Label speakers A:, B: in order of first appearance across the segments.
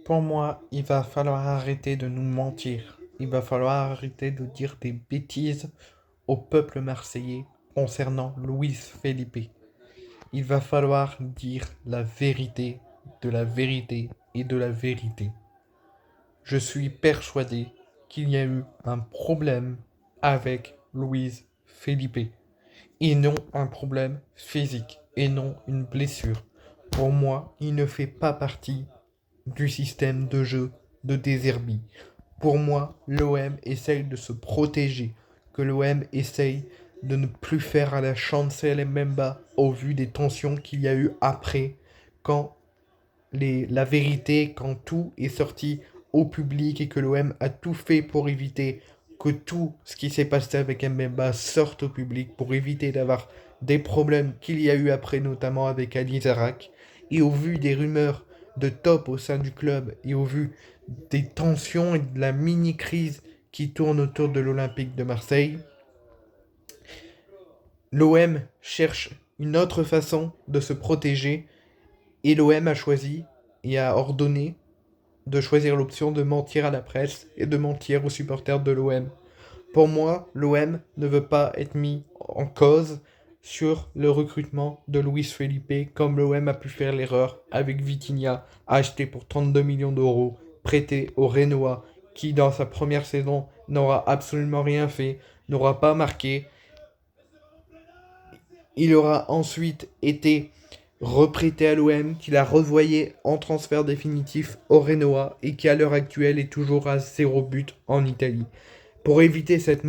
A: Pour moi, il va falloir arrêter de nous mentir. Il va falloir arrêter de dire des bêtises au peuple marseillais concernant Luis Felipe. Il va falloir dire la vérité, de la vérité et de la vérité. Je suis persuadé qu'il y a eu un problème avec Luis Felipe et non un problème physique et non une blessure. Pour moi, il ne fait pas partie du système de jeu de Deserbi. Pour moi, l'OM essaye de se protéger, que l'OM essaye de ne plus faire à la Chancel Mbemba au vu des tensions qu'il y a eu après, quand la vérité, quand tout est sorti au public et que l'OM a tout fait pour éviter que tout ce qui s'est passé avec Mbemba sorte au public, pour éviter d'avoir des problèmes qu'il y a eu après, notamment avec Ali Zarak. Et au vu des rumeurs de top au sein du club et au vu des tensions et de la mini-crise qui tourne autour de l'Olympique de Marseille, l'OM cherche une autre façon de se protéger et l'OM a choisi et a ordonné de choisir l'option de mentir à la presse et de mentir aux supporters de l'OM. Pour moi, l'OM ne veut pas être mis en cause sur le recrutement de Luis Felipe, comme l'OM a pu faire l'erreur avec Vitinha, acheté pour 32 millions d'euros, prêté au Renoir, qui dans sa première saison n'aura absolument rien fait, n'aura pas marqué. Il aura ensuite été reprêté à l'OM, qu'il a revoyé en transfert définitif au Renoir et qui à l'heure actuelle est toujours à 0 but en Italie. Pour éviter cette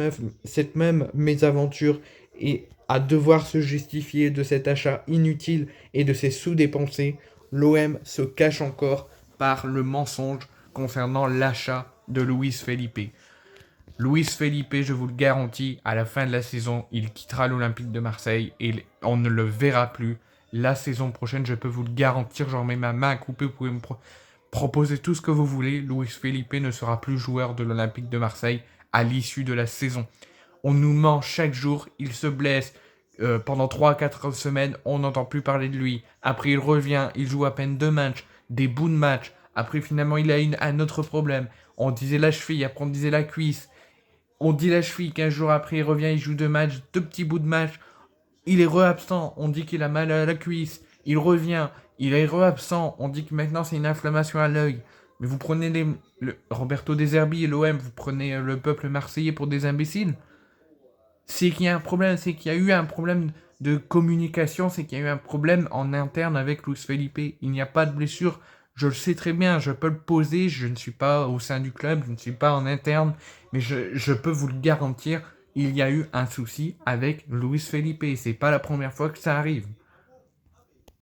A: même mésaventure et à devoir se justifier de cet achat inutile et de ces sous-dépensés, l'OM se cache encore par le mensonge concernant l'achat de Luis Felipe. Luis Felipe, je vous le garantis, à la fin de la saison, il quittera l'Olympique de Marseille et on ne le verra plus. La saison prochaine, je peux vous le garantir, j'en mets ma main à couper, vous pouvez me proposer tout ce que vous voulez. Luis Felipe ne sera plus joueur de l'Olympique de Marseille à l'issue de la saison. On nous ment chaque jour, il se blesse pendant 3-4 semaines, on n'entend plus parler de lui. Après il revient, il joue à peine 2 matchs, des bouts de match. Après finalement il a un autre problème. On disait la cheville, après on disait la cuisse. On dit la cheville, 15 jours après il revient, il joue 2 matchs, 2 petits bouts de match. Il est re-absent, on dit qu'il a mal à la cuisse. Il revient, il est re-absent, on dit que maintenant c'est une inflammation à l'œil. Mais vous prenez Roberto De Zerbi et l'OM, vous prenez le peuple marseillais pour des imbéciles. C'est qu'il y a un problème, c'est qu'il y a eu un problème de communication, c'est qu'il y a eu un problème en interne avec Luis Felipe. Il n'y a pas de blessure, je le sais très bien, je peux le poser, je ne suis pas au sein du club, je ne suis pas en interne, mais je peux vous le garantir, il y a eu un souci avec Luis Felipe. C'est pas la première fois que ça arrive.